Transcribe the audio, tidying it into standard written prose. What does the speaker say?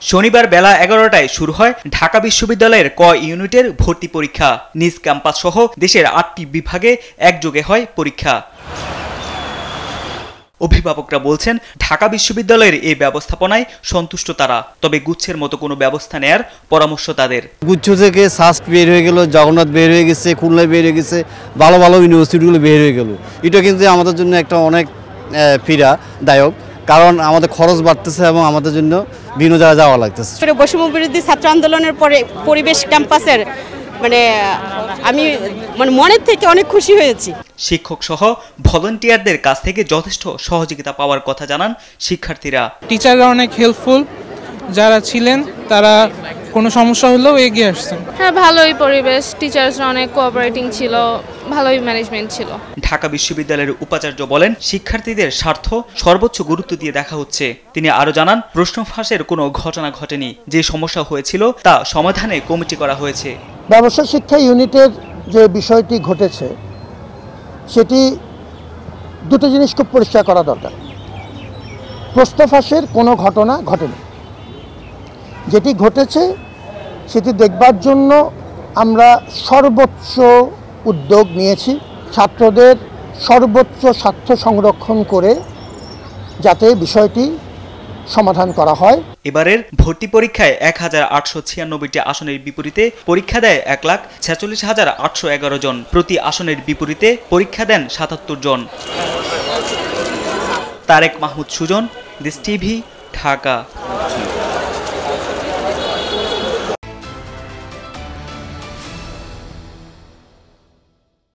শনিবার বেলা 11টায় শুরু হয় ঢাকা বিশ্ববিদ্যালয়ের ক ইউনিটের ভর্তি পরীক্ষা। নিজ ক্যাম্পাস সহ দেশের 8টি বিভাগে একযোগে হয় পরীক্ষা। অভিভাবকরা বলছেন, ঢাকা বিশ্ববিদ্যালয়ের এই ব্যবস্থাপনায় সন্তুষ্ট তারা, তবে গুচ্ছের মতো কোনো ব্যবস্থা নেয়ার পরামর্শ তাদের। গুচ্ছ থেকে সাস্ট বের হয়ে গেল, জগন্নাথ বের হয়ে গেছে, খুলনায় বের হয়ে গেছে, ভালো ভালো ইউনিভার্সিটিগুলো বের হয়ে গেল। এটা কিন্তু আমাদের জন্য একটা অনেক পীড়াদায়ক, কারণ আমাদের খরচ বাড়তেছে এবং আমাদের জন্য বিভিন্ন জায়গায় যাওয়া লাগতেছে। বৈষম্য বিরোধী ছাত্র আন্দোলনের পরে পরিবেশ ক্যাম্পাসের আমি মনের থেকে অনেক খুশি হয়েছি। শিক্ষক সহ ভলান্টিয়ারদের কাছ থেকে যথেষ্ট সহযোগিতা পাওয়ার কথা জানান শিক্ষার্থীরা। টিচাররা অনেক হেল্পফুল, যারা ছিলেন তারা কোনো সমস্যা হলেও এগিয়ে আসছেন। হ্যাঁ, ভালোই পরিবেশ, টিচার্সরা অনেক কোঅপারেটিং ছিল, ভালোই ম্যানেজমেন্ট ছিল। ঢাকা বিশ্ববিদ্যালয়ের উপাচার্য বলেন, শিক্ষার্থীদের স্বার্থ সর্বোচ্চ গুরুত্ব দিয়ে দেখা হচ্ছে। তিনি আরো জানান, প্রশ্ন ফাঁসের কোনো ঘটনা ঘটেনি, যে সমস্যা হয়েছিল তা সমাধানে কমিটি করা হয়েছে। ব্যবসা শিক্ষা ইউনিটের যে বিষয়টি ঘটেছে সেটি দুটো জিনিস খুব পরিষ্কার করা দরকার। প্রশ্ন ফাঁসের কোনো ঘটনা ঘটেনি। যেটি ঘটেছে সেটি দেখবার জন্য আমরা সর্বোচ্চ উদ্যোগ নিয়েছি, ছাত্রদের সর্বোচ্চ স্বার্থ সংরক্ষণ করে যাতে বিষয়টি সমাধান করা হয়। এবারের ভর্তি পরীক্ষায় 1896টি আসনের বিপরীতে পরীক্ষা দেয় 1,46,811 জন। প্রতি আসনের বিপরীতে পরীক্ষা দেন 77 জন। তারেক মাহমুদ সুজন, দেশ টিভি, ঢাকা।